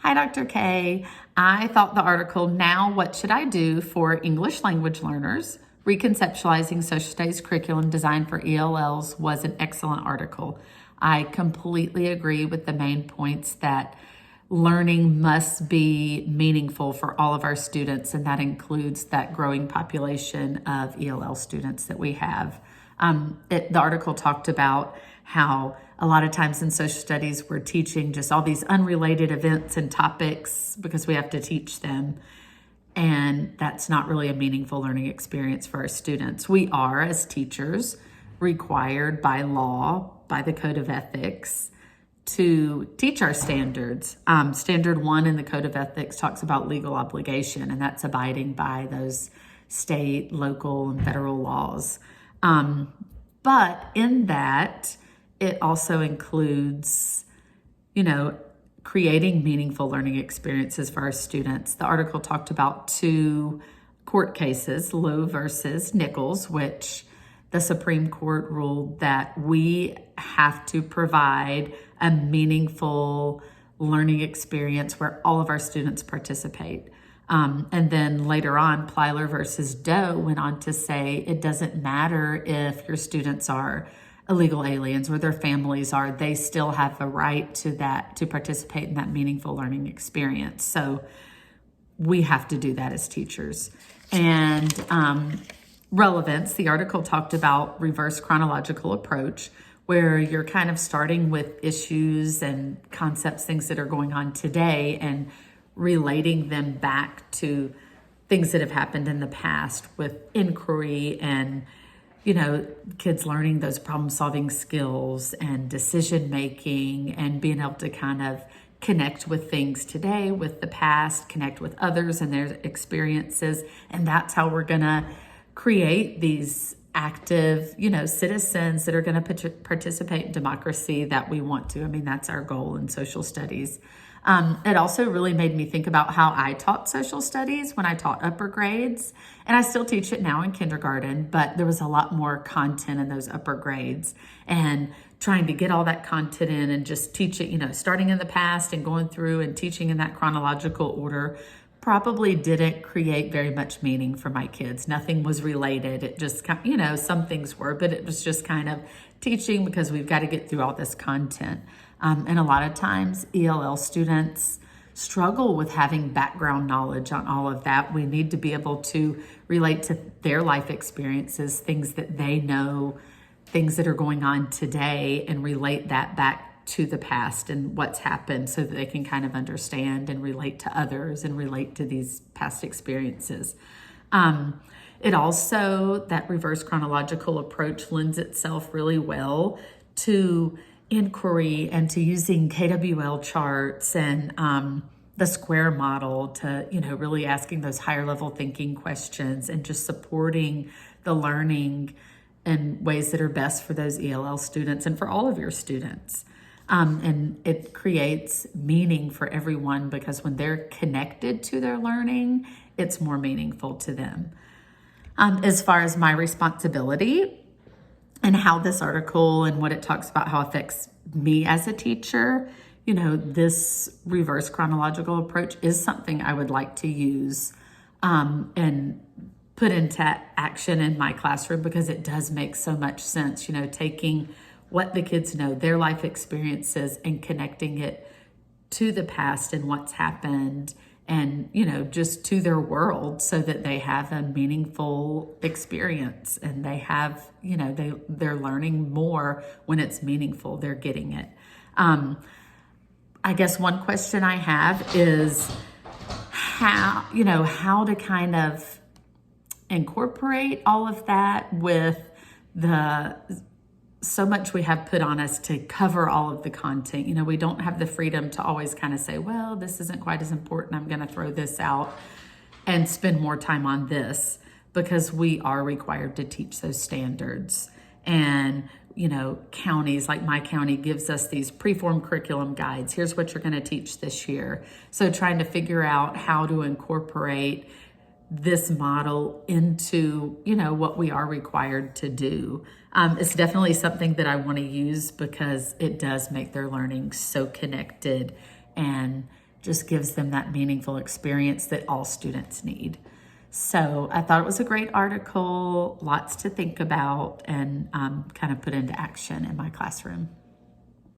Hi, Dr. K. I thought the article, Now What Should I Do for English Language Learners? Reconceptualizing Social Studies Curriculum Designed for ELLs was an excellent article. I completely agree with the main points that learning must be meaningful for all of our students, and that includes that growing population of ELL students that we have. The article talked about how a lot of times in social studies we're teaching just all these unrelated events and topics because we have to teach them, and that's not really a meaningful learning experience for our students. We are, as teachers, required by law, by the Code of Ethics, to teach our standards. Standard 1 in the Code of Ethics talks about legal obligation, and that's abiding by those state, local, and federal laws. But in that, it also includes, creating meaningful learning experiences for our students. The article talked about 2 court cases, Lowe versus Nichols, which the Supreme Court ruled that we have to provide a meaningful learning experience where all of our students participate. And then later on, Plyler versus Doe went on to say it doesn't matter if your students are illegal aliens or their families are, they still have a right to that, to participate in that meaningful learning experience. So we have to do that as teachers. And relevance, the article talked about reverse chronological approach, where you're kind of starting with issues and concepts, things that are going on today, and relating them back to things that have happened in the past with inquiry and, kids learning those problem-solving skills and decision-making and being able to kind of connect with things today, with the past, connect with others and their experiences. And that's how we're gonna create these active, citizens that are going to participate in democracy that we want to. I mean, that's our goal in social studies. It also really made me think about how I taught social studies when I taught upper grades, and I still teach it now in kindergarten, but there was a lot more content in those upper grades, and trying to get all that content in and just teach it, starting in the past and going through and teaching in that chronological order probably didn't create very much meaning for my kids. Nothing was related. It just, some things were, but it was just kind of teaching because we've got to get through all this content. And a lot of times ELL students struggle with having background knowledge on all of that. We need to be able to relate to their life experiences, things that they know, things that are going on today, and relate that back to the past and what's happened so that they can kind of understand and relate to others and relate to these past experiences. It also, that reverse chronological approach lends itself really well to inquiry and to using KWL charts and the square model to, really asking those higher level thinking questions and just supporting the learning in ways that are best for those ELL students and for all of your students. And it creates meaning for everyone because when they're connected to their learning, it's more meaningful to them. As far as my responsibility and how this article and what it talks about, how it affects me as a teacher, this reverse chronological approach is something I would like to use and put into action in my classroom because it does make so much sense, taking what the kids know, their life experiences, and connecting it to the past and what's happened and, just to their world so that they have a meaningful experience and they have, they're learning more when it's meaningful, they're getting it. I guess one question I have is how to kind of incorporate all of that with so much we have put on us to cover all of the content. We don't have the freedom to always kind of say, well, this isn't quite as important, I'm going to throw this out and spend more time on this, because we are required to teach those standards. And, counties like my county gives us these preformed curriculum guides. Here's what you're going to teach this year. So trying to figure out how to incorporate this model into, what we are required to do. It's definitely something that I want to use because it does make their learning so connected and just gives them that meaningful experience that all students need. So I thought it was a great article, lots to think about and kind of put into action in my classroom.